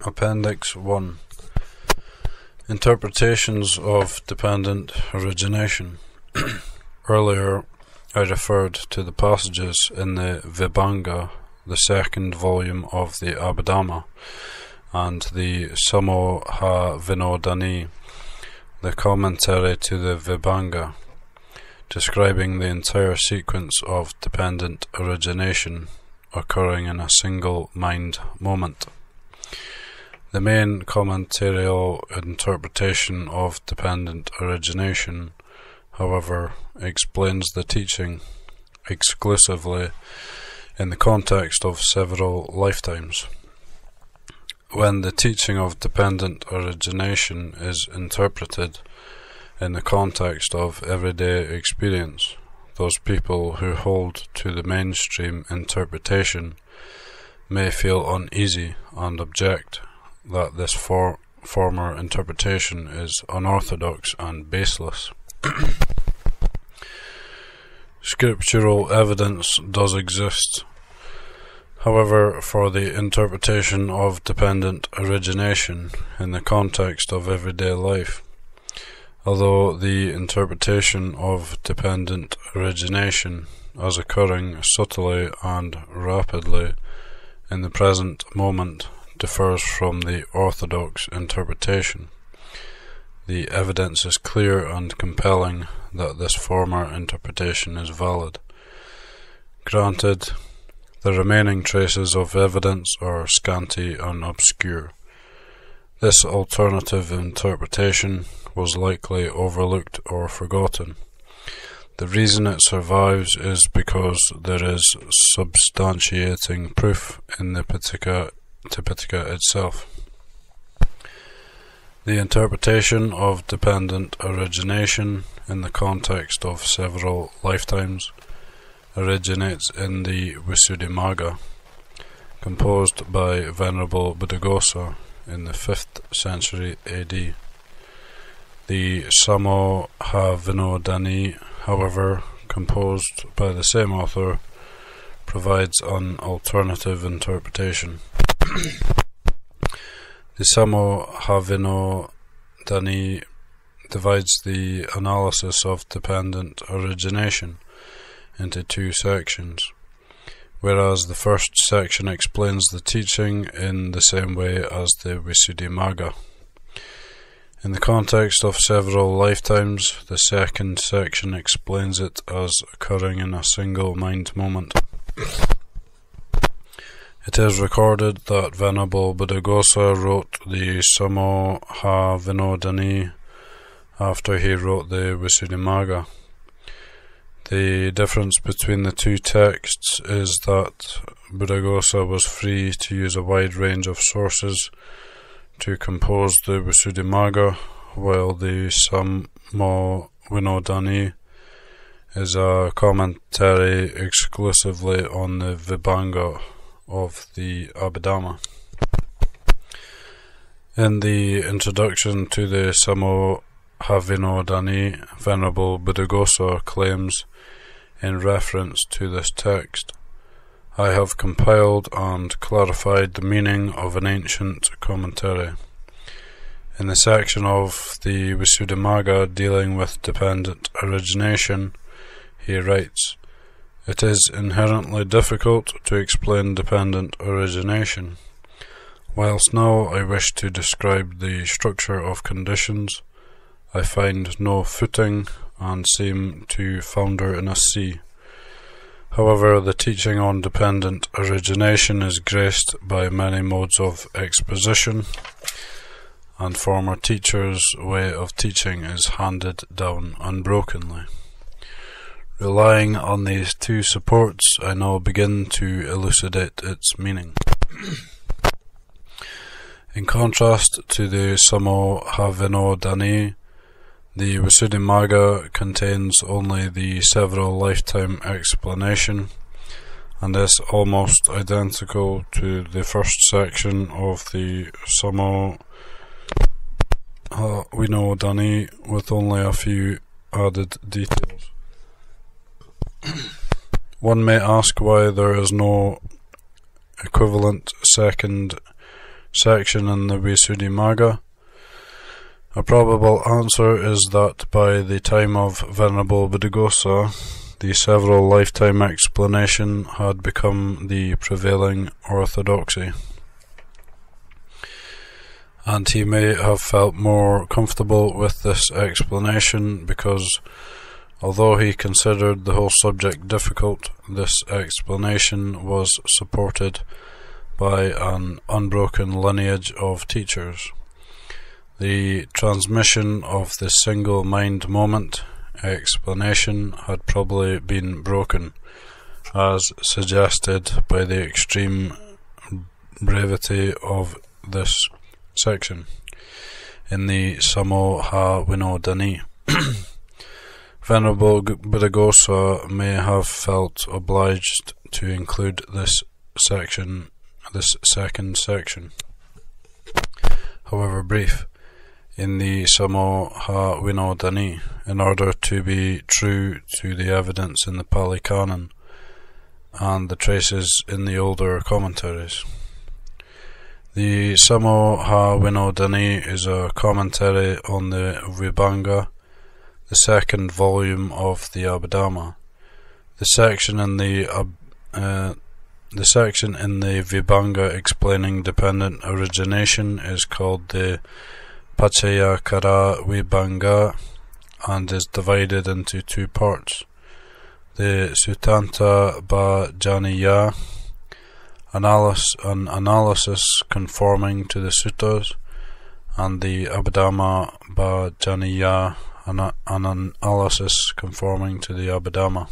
Appendix 1. Interpretations of Dependent Origination. Earlier I referred to the passages in the Vibhanga, the second volume of the Buddhadhamma, and the Samoha-vinodani, the commentary to the Vibhanga, describing the entire sequence of dependent origination occurring in a single mind moment. The main commentarial interpretation of dependent origination, however, explains the teaching exclusively in the context of several lifetimes. When the teaching of dependent origination is interpreted in the context of everyday experience, those people who hold to the mainstream interpretation may feel uneasy and object that this former interpretation is unorthodox and baseless. Scriptural evidence does exist, however, for the interpretation of dependent origination in the context of everyday life. Although the interpretation of dependent origination as occurring subtly and rapidly in the present moment differs from the orthodox interpretation, the evidence is clear and compelling that this former interpretation is valid. Granted, the remaining traces of evidence are scanty and obscure. This alternative interpretation was likely overlooked or forgotten. The reason it survives is because there is substantiating proof in the Paticca itself. The interpretation of dependent origination in the context of several lifetimes originates in the Visuddhimagga, composed by Venerable Buddhaghosa in the 5th century AD. The Samoha-vinodani, however, composed by the same author, provides an alternative interpretation. The Samoha-vinodani divides the analysis of dependent origination into two sections, whereas the first section explains the teaching in the same way as the Visuddhimagga. In the context of several lifetimes, the second section explains it as occurring in a single mind moment. It is recorded that Venerable Buddhaghosa wrote the Samoha-vinodani after he wrote the Visuddhimagga. The difference between the two texts is that Buddhaghosa was free to use a wide range of sources to compose the Visuddhimagga, while the Samoha-vinodani is a commentary exclusively on the Vibhanga of the Buddhadhamma. In the introduction to the Samoha-vinodani, Venerable Buddhaghosa claims, in reference to this text, I have compiled and clarified the meaning of an ancient commentary. In the section of the Visuddhimagga dealing with dependent origination, he writes, it is inherently difficult to explain dependent origination. Whilst now I wish to describe the structure of conditions, I find no footing and seem to founder in a sea. However, the teaching on dependent origination is graced by many modes of exposition, and former teachers' way of teaching is handed down unbrokenly. Relying on these two supports, I now begin to elucidate its meaning. In contrast to the Samoha-vinodani, the Visuddhimagga contains only the several lifetime explanation, and is almost identical to the first section of the Samoha-vinodani, with only a few added details. One may ask why there is no equivalent second section in the Visuddhimagga? A probable answer is that by the time of Venerable Buddhaghosa, the several lifetime explanation had become the prevailing orthodoxy, and he may have felt more comfortable with this explanation because, although he considered the whole subject difficult, this explanation was supported by an unbroken lineage of teachers. The transmission of the single mind moment explanation had probably been broken, as suggested by the extreme brevity of this section in the Sammoha Vinodani. Venerable Buddhaghosa may have felt obliged to include this second section, however brief, in the Sammoha Vinodani, in order to be true to the evidence in the Pali Canon and the traces in the older commentaries. The Sammoha Vinodani is a commentary on the Vibhanga, the second volume of the Buddhadhamma. The section in the Vibhanga explaining dependent origination is called the Paticcasamuppada Vibhanga and is divided into two parts: the Suttanta Bhajaniya, an analysis conforming to the suttas, and the Abhidhamma Bhajaniya, an analysis conforming to the Abhidhamma.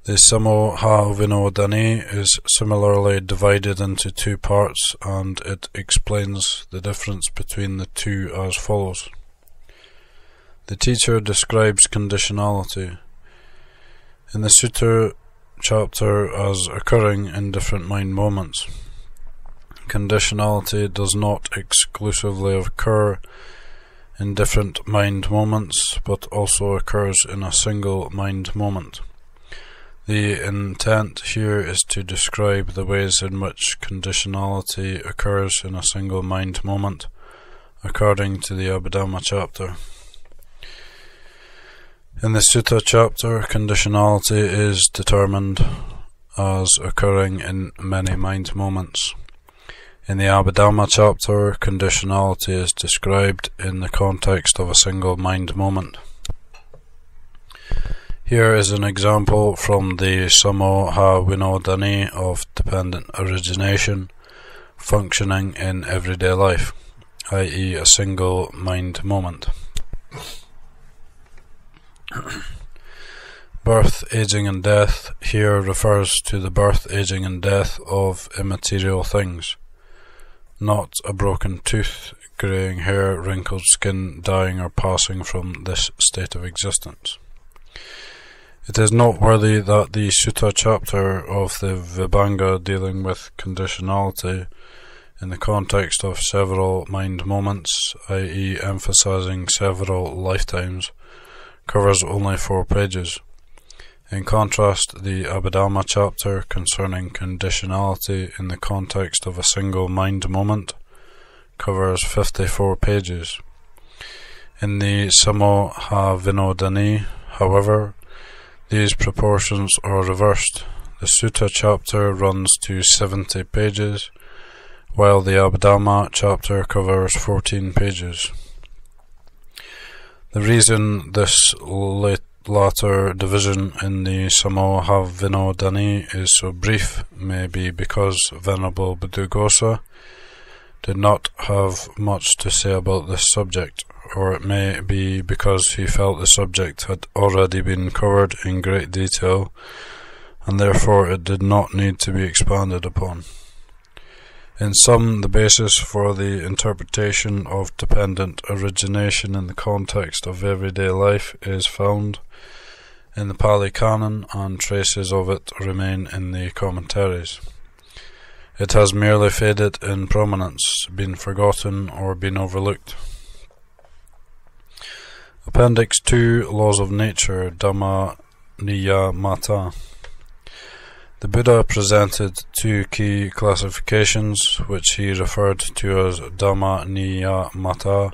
The Sammoha Vinodani is similarly divided into two parts, and it explains the difference between the two as follows. The teacher describes conditionality in the Sutta chapter as occurring in different mind moments. Conditionality does not exclusively occur in different mind moments, but also occurs in a single mind moment. The intent here is to describe the ways in which conditionality occurs in a single mind moment, according to the Abhidhamma chapter. In the Sutta chapter, conditionality is determined as occurring in many mind moments. In the Abhidhamma chapter, conditionality is described in the context of a single mind moment. Here is an example from the Sammoha Vinodani of dependent origination functioning in everyday life, i.e. a single mind moment. Birth, aging and death here refers to the birth, aging and death of immaterial things, not a broken tooth, greying hair, wrinkled skin, dying or passing from this state of existence. It is noteworthy that the Sutta chapter of the Vibhanga dealing with conditionality in the context of several mind moments, i.e. emphasizing several lifetimes, covers only 4 pages. In contrast, the Abhidhamma chapter concerning conditionality in the context of a single mind moment covers 54 pages. In the Sammoha Vinodani, however, these proportions are reversed. The Sutta chapter runs to 70 pages, while the Abhidhamma chapter covers 14 pages. The reason this latter division in the Sammoha Vinodani is so brief may be because Venerable Buddhaghosa did not have much to say about this subject, or it may be because he felt the subject had already been covered in great detail, and therefore it did not need to be expanded upon. In sum, the basis for the interpretation of dependent origination in the context of everyday life is found in the Pali Canon, and traces of it remain in the commentaries. It has merely faded in prominence, been forgotten, or been overlooked. Appendix 2, Laws of Nature, Dhamma Niyamata. The Buddha presented two key classifications, which he referred to as Dhamma Niyamata,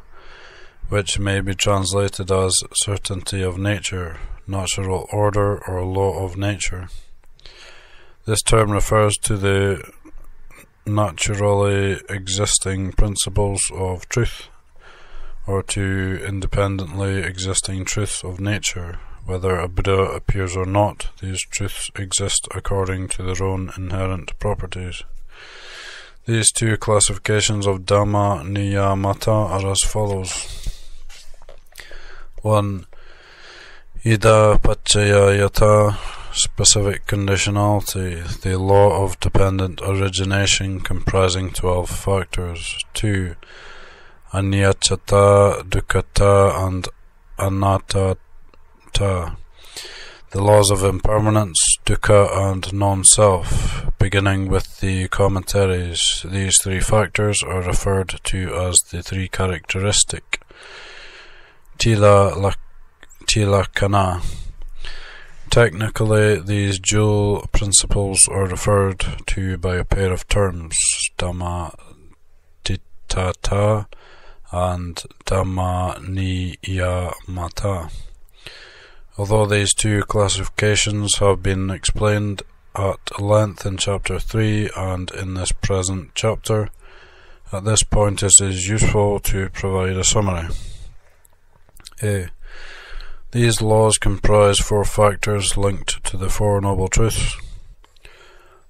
which may be translated as certainty of nature, natural order, or law of nature. This term refers to the naturally existing principles of truth, or to independently existing truths of nature. Whether a Buddha appears or not, these truths exist according to their own inherent properties. These two classifications of Dhamma Niyamata are as follows. 1. Ida Paccayayata, specific conditionality, the law of dependent origination comprising 12 factors. 2. Anicca, Dukkha, and Anatta, the laws of impermanence, dukkha, and non-self. Beginning with the commentaries, these three factors are referred to as the three characteristic tilakkhana. Technically, these dual principles are referred to by a pair of terms, Dhamma Dittata and Dhamma Niyamata. Although these two classifications have been explained at length in Chapter 3 and in this present chapter, at this point it is useful to provide a summary. A. These laws comprise 4 factors linked to the Four Noble Truths.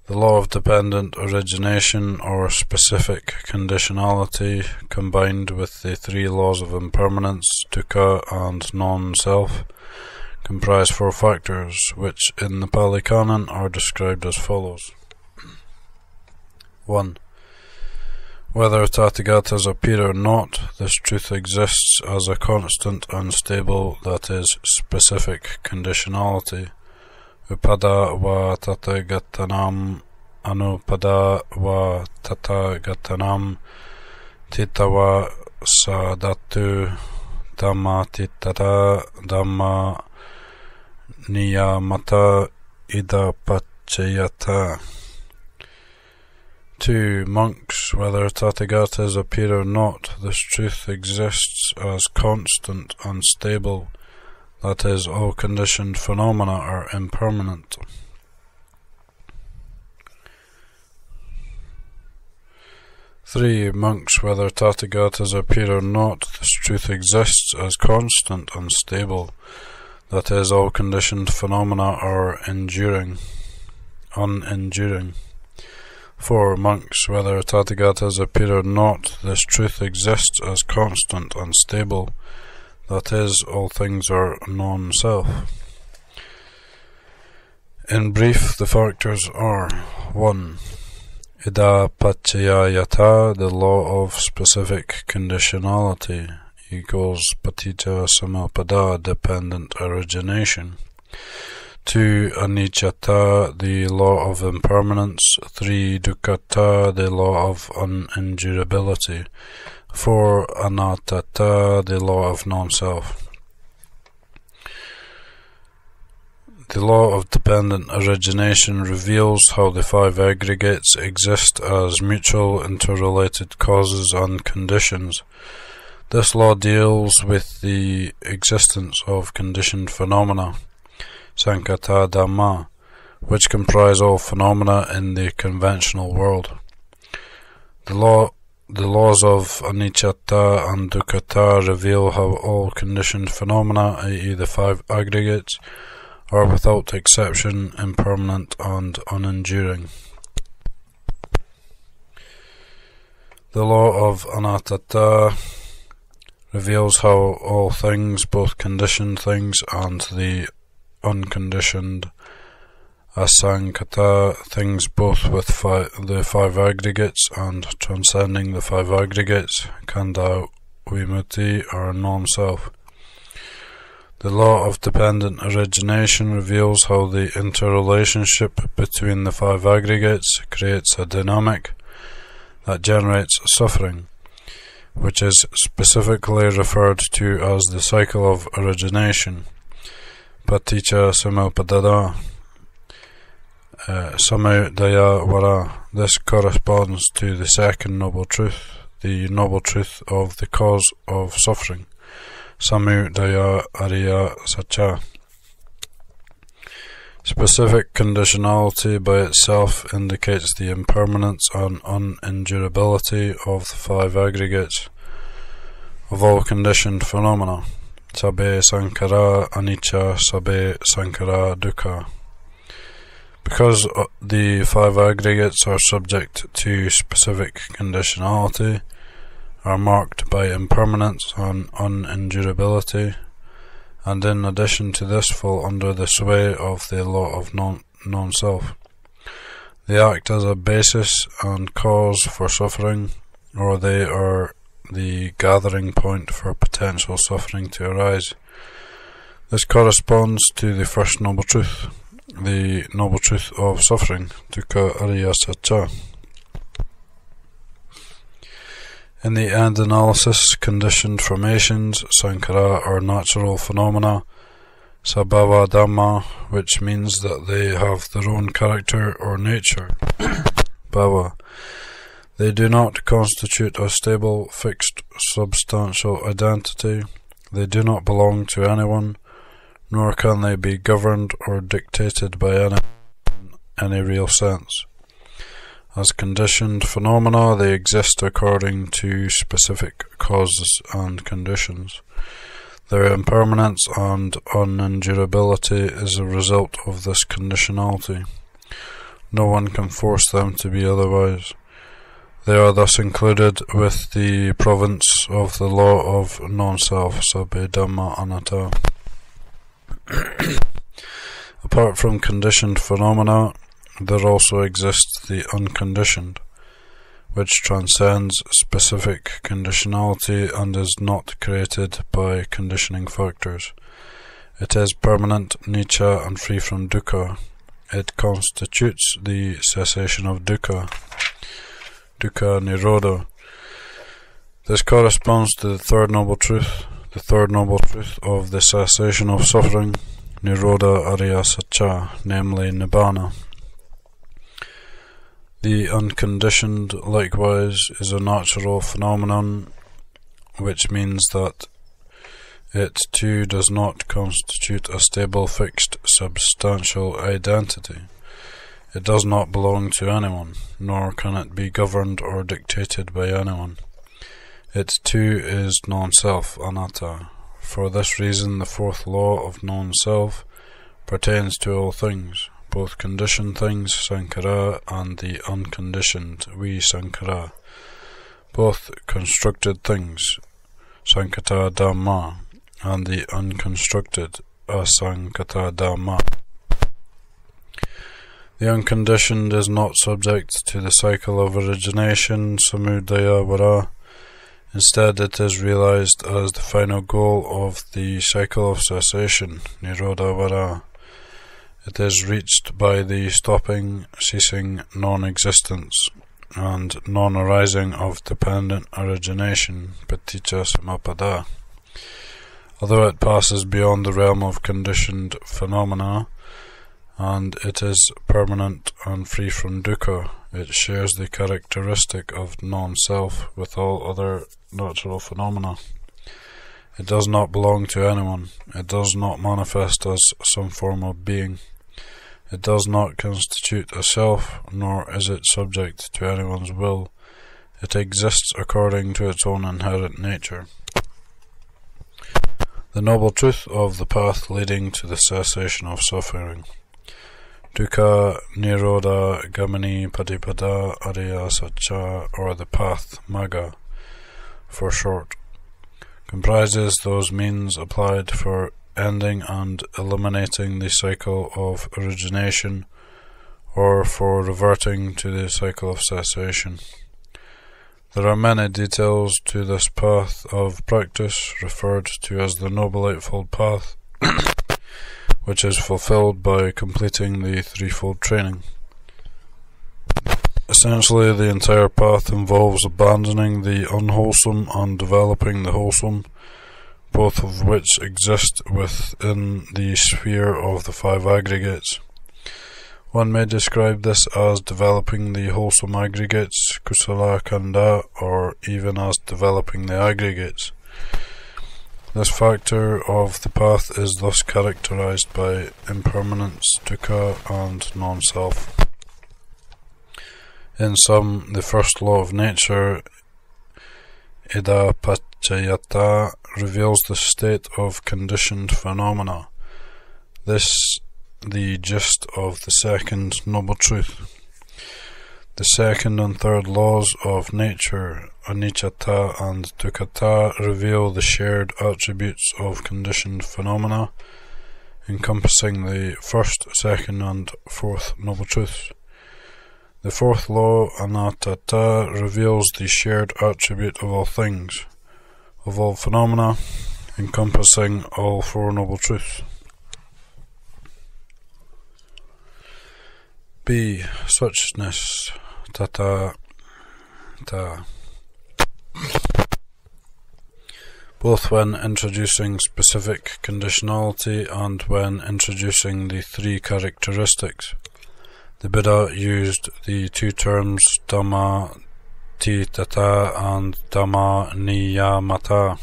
The law of dependent origination, or specific conditionality, combined with the 3 laws of impermanence, dukkha, and non-self, comprise 4 factors, which in the Pali Canon are described as follows. 1. Whether Tathagatas appear or not, this truth exists as a constant and stable, that is, specific conditionality. Upada va Tathagatanam, Anupada va Tathagatanam, Titava Sadatu, Dhamma Tittata, Dhamma Niyamata, Ida Paccayata. 2. Monks, whether Tathagatas appear or not, this truth exists as constant and stable, that is, all conditioned phenomena are impermanent. 3. Monks, whether Tathagatas appear or not, this truth exists as constant and stable, that is, all conditioned phenomena are unenduring. 4. Monks, whether Tathagatas appear or not, this truth exists as constant and stable, that is, all things are non-self. In brief, the factors are 1. Ida Paccayayata, the law of specific conditionality, equals Paticcasamuppada, dependent origination. 2. Anicca, the law of impermanence. 3. Dukkha, the law of unendurability. 4. Anatta, the law of non-self. The law of dependent origination reveals how the 5 aggregates exist as mutual interrelated causes and conditions. This law deals with the existence of conditioned phenomena, Sankhata Dhamma, which comprise all phenomena in the conventional world. The laws of Anicca and Dukkha reveal how all conditioned phenomena, i.e. the 5 aggregates, are without exception impermanent and unenduring. The law of Anatta reveals how all things, both conditioned things and the unconditioned asankhata, things both with the 5 aggregates and transcending the 5 aggregates, khandha vimutti, are non-self. The law of dependent origination reveals how the interrelationship between the 5 aggregates creates a dynamic that generates suffering, which is specifically referred to as the cycle of origination, Paticcasamuppada. Samudaya Vara. This corresponds to the second noble truth, the noble truth of the cause of suffering. Samudaya Ariya Satya. Specific conditionality by itself indicates the impermanence and unendurability of the five aggregates of all conditioned phenomena. Sabbe Sankara Anicca, Sabbe Sankara Dukkha. Because the five aggregates are subject to specific conditionality, are marked by impermanence and unendurability, and in addition to this fall under the sway of the law of non-self. They act as a basis and cause for suffering, or they are the gathering point for potential suffering to arise. This corresponds to the first noble truth, the noble truth of suffering, dukkha ariya satya. In the end analysis, conditioned formations, sankhara, are natural phenomena, Buddhadhamma, which means that they have their own character or nature, bhava. They do not constitute a stable, fixed, substantial identity. They do not belong to anyone, nor can they be governed or dictated by anyone in any real sense. As conditioned phenomena, they exist according to specific causes and conditions. Their impermanence and unendurability is a result of this conditionality. No one can force them to be otherwise. They are thus included with the province of the law of non-self, sabbe dhamma anatta. Apart from conditioned phenomena, there also exists the unconditioned, which transcends specific conditionality and is not created by conditioning factors. It is permanent, nicca, and free from dukkha. It constitutes the cessation of dukkha, dukkha nirodha. This corresponds to the third noble truth of the cessation of suffering, nirodha ariya satya, namely nibbana. The unconditioned, likewise, is a natural phenomenon, which means that it too does not constitute a stable, fixed, substantial identity. It does not belong to anyone, nor can it be governed or dictated by anyone. It too is non-self, anatta. For this reason, the fourth law of non-self pertains to all things, both conditioned things, sankhara, and the unconditioned, visankhara, both constructed things, sankhata dhamma, and the unconstructed, asankhata dhamma. The unconditioned is not subject to the cycle of origination, samudaya vara. Instead, it is realized as the final goal of the cycle of cessation, nirodha vara. It is reached by the stopping, ceasing, non-existence, and non-arising of dependent origination, Paticcasamuppada. Although it passes beyond the realm of conditioned phenomena, and it is permanent and free from dukkha, it shares the characteristic of non-self with all other natural phenomena. It does not belong to anyone. It does not manifest as some form of being. It does not constitute a self, nor is it subject to anyone's will. It exists according to its own inherent nature. The noble truth of the path leading to the cessation of suffering. Dukkha nirodha gamini patipada ariya satya, or the path, magga, for short, comprises those means applied for ending and eliminating the cycle of origination, or for reverting to the cycle of cessation. There are many details to this path of practice, referred to as the Noble Eightfold Path, which is fulfilled by completing the threefold training. Essentially, the entire path involves abandoning the unwholesome and developing the wholesome, both of which exist within the sphere of the five aggregates. One may describe this as developing the wholesome aggregates, kusala kanda, or even as developing the aggregates. This factor of the path is thus characterized by impermanence, dukkha, and non-self. In sum, the first law of nature, ida paccayata, reveals the state of conditioned phenomena. This the gist of the second noble truth. The second and third laws of nature, anicca and dukkha, reveal the shared attributes of conditioned phenomena, encompassing the first, second, and fourth noble truths. The fourth law, anatta, reveals the shared attribute of all things, of all phenomena, encompassing all four noble truths. B. Suchness, tata. Both when introducing specific conditionality and when introducing the three characteristics, the Buddha used the two terms Dhamma titata and Dhamma niyamata.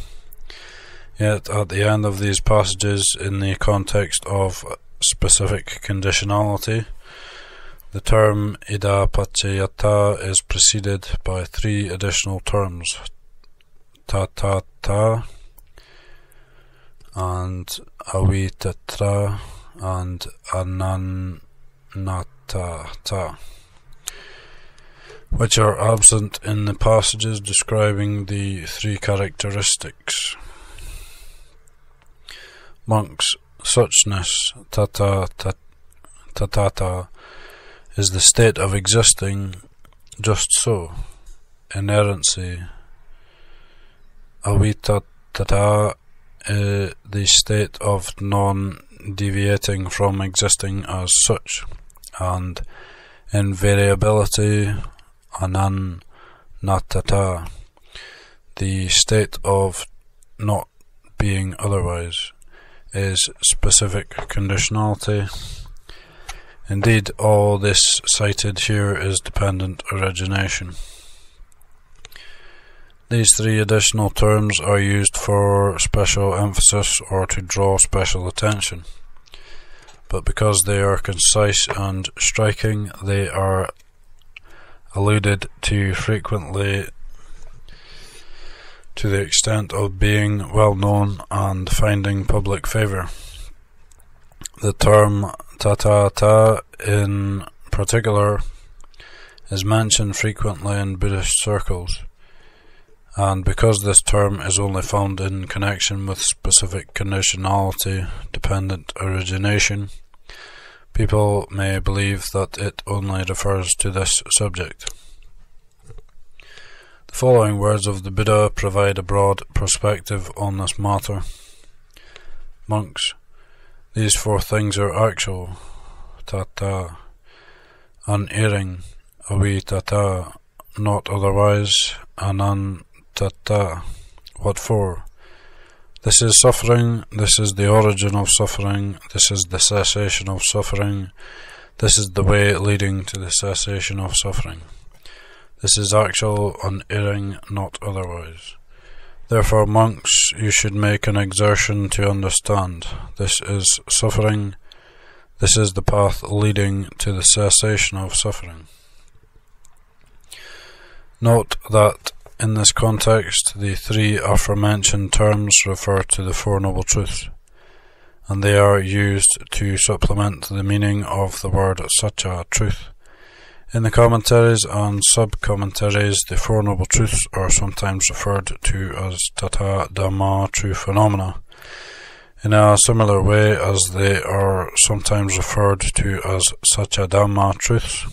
Yet at the end of these passages, in the context of specific conditionality, the term ida paccayata is preceded by three additional terms, tatata and avitatra and ananatata, which are absent in the passages describing the three characteristics. Monks, suchness, tatata, is the state of existing just so, inerrancy. Avitata, the state of non-deviating from existing as such, and invariability, ananatata, the state of not being otherwise, is specific conditionality. Indeed, all this cited here is dependent origination. These three additional terms are used for special emphasis or to draw special attention, but because they are concise and striking, they are alluded to frequently to the extent of being well known and finding public favour. The term tatata in particular is mentioned frequently in Buddhist circles, and because this term is only found in connection with specific conditionality, dependent origination, people may believe that it only refers to this subject. The following words of the Buddha provide a broad perspective on this matter. Monks, these four things are actual, tata, unerring, avitata, not otherwise, anantata, what for? This is suffering, this is the origin of suffering, this is the cessation of suffering, this is the way leading to the cessation of suffering. This is actual, unerring, not otherwise. Therefore, monks, you should make an exertion to understand. This is suffering. This is the path leading to the cessation of suffering. Note that in this context, the three aforementioned terms refer to the Four Noble Truths, and they are used to supplement the meaning of the word satya, truth. In the commentaries and sub-commentaries, the Four Noble Truths are sometimes referred to as Tata Dhamma, true phenomena, in a similar way as they are sometimes referred to as Satya Dhamma, truths.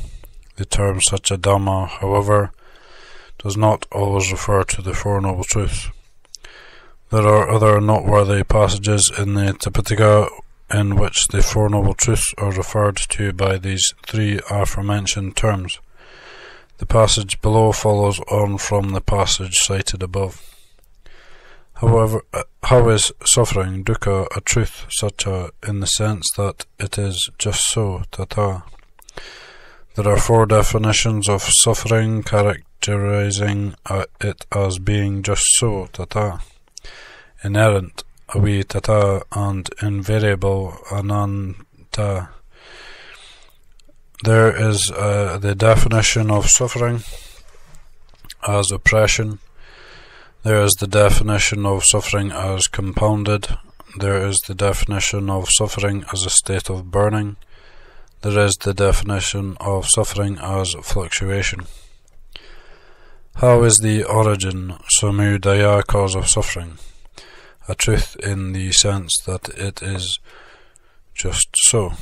The term Satya Dhamma, however, does not always refer to the Four Noble Truths. There are other noteworthy passages in the Tipitaka in which the Four Noble Truths are referred to by these three aforementioned terms. The passage below follows on from the passage cited above. However, how is suffering, dukkha, a truth, satya, in the sense that it is just so, tata? There are 4 definitions of suffering, characterizing it as being just so, tata, inerrant, avi tata, and invariable, ananta. There is the definition of suffering as oppression. There is the definition of suffering as compounded. There is the definition of suffering as a state of burning. There is the definition of suffering as fluctuation. How is the origin, samudaya, cause of suffering? A truth in the sense that it is just so.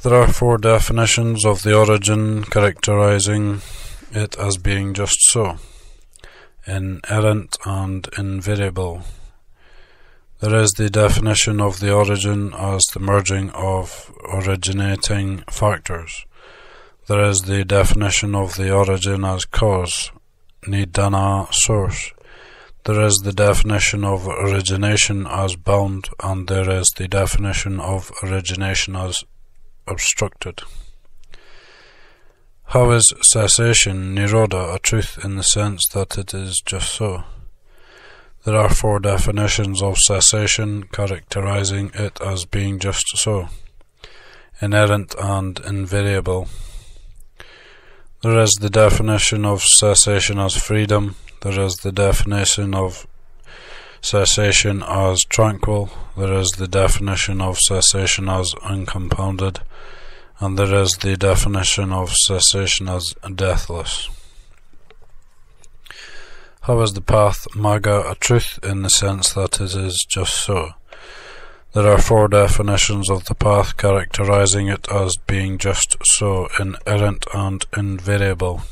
There are 4 definitions of the origin, characterizing it as being just so, inerrant and invariable. There is the definition of the origin as the merging of originating factors. There is the definition of the origin as cause, nidana, source. There is the definition of origination as bound, and there is the definition of origination as obstructed. How is cessation, nirodha, a truth in the sense that it is just so? There are 4 definitions of cessation, characterizing it as being just so, inerrant and invariable. There is the definition of cessation as freedom. There is the definition of cessation as tranquil. There is the definition of cessation as uncompounded. And there is the definition of cessation as deathless. How is the path magga a truth in the sense that it is just so? There are 4 definitions of the path, characterizing it as being just so, inerrant and invariable.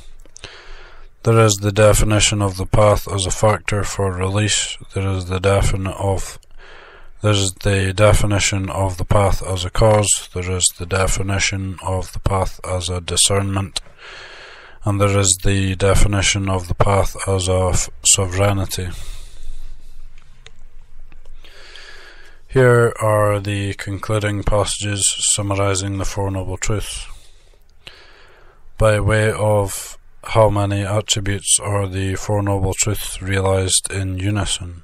There is the definition of the path as a factor for release. There is the definition of the path as a cause. There is the definition of the path as a discernment. And there is the definition of the path as of sovereignty. Here are the concluding passages summarizing the 4 Noble Truths. By way of how many attributes are the 4 Noble Truths realized in unison?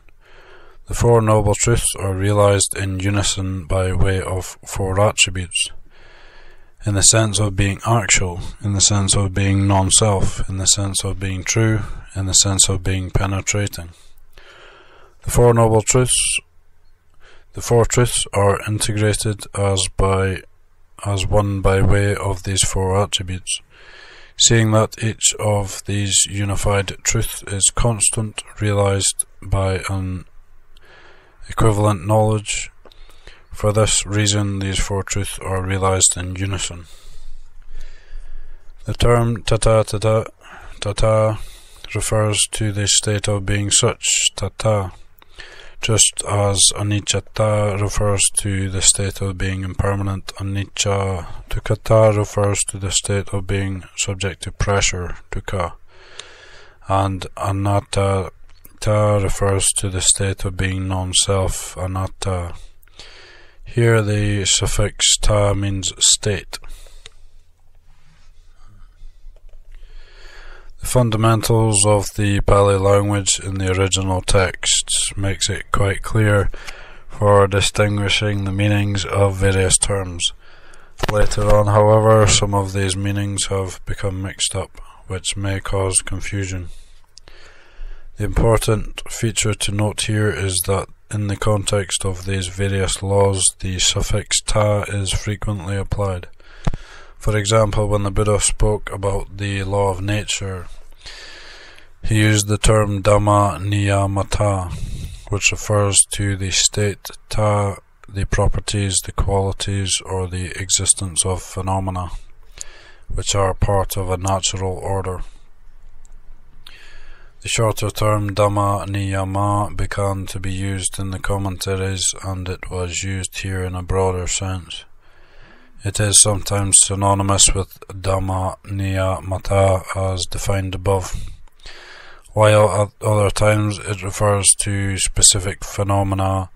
The 4 Noble Truths are realized in unison by way of 4 attributes. In the sense of being actual, in the sense of being non-self, in the sense of being true, in the sense of being penetrating. The 4 Noble Truths, the 4 truths are integrated as one by way of these 4 attributes. Seeing that each of these unified truths is constant, realized by an equivalent knowledge. For this reason, these 4 truths are realized in unison. The term tata refers to the state of being such, tata, just as anicca refers to the state of being impermanent, anicca. Dukkha refers to the state of being subject to pressure, dukkha, and anatta refers to the state of being non-self, anatta. Here the suffix ta means state. The fundamentals of the Pali language in the original texts makes it quite clear for distinguishing the meanings of various terms. Later on, however, some of these meanings have become mixed up, which may cause confusion. The important feature to note here is that in the context of these various laws, the suffix ta is frequently applied. For example, when the Buddha spoke about the law of nature, he used the term dhamma niyamata, which refers to the state, ta, the properties, the qualities, or the existence of phenomena, which are part of a natural order. The shorter term dhamma niyama began to be used in the commentaries, and it was used here in a broader sense. It is sometimes synonymous with dhamma niyamata as defined above, while at other times it refers to specific phenomena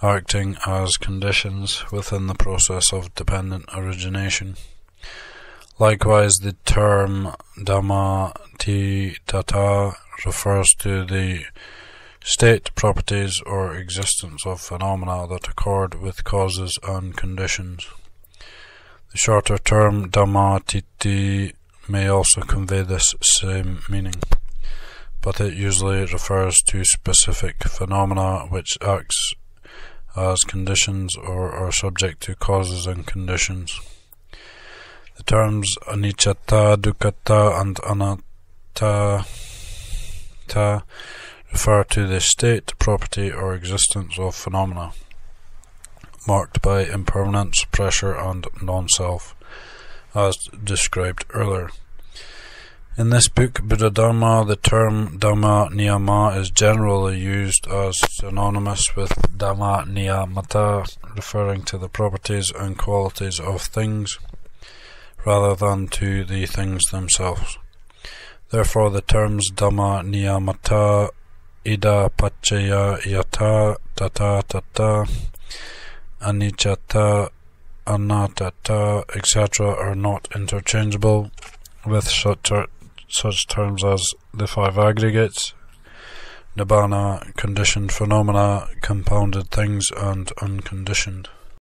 acting as conditions within the process of dependent origination. Likewise, the term Dhamma Titata refers to the state, properties, or existence of phenomena that accord with causes and conditions. The shorter term Dhamma Titi may also convey this same meaning, but it usually refers to specific phenomena which acts as conditions or are subject to causes and conditions. The terms aniccatta, dukkhatta, and anatta refer to the state, property, or existence of phenomena, marked by impermanence, pressure, and non-self, as described earlier. In this book, Buddhadhamma, the term Dhamma Niyama is generally used as synonymous with Dhamma Niyamata, referring to the properties and qualities of things, rather than to the things themselves. Therefore, the terms Dhamma Niyamata, Ida Paccaya Yata, Tata Tata, Aniccatta, Anatta, etc. are not interchangeable with such terms as the five aggregates, nibbana, conditioned phenomena, compounded things, and unconditioned.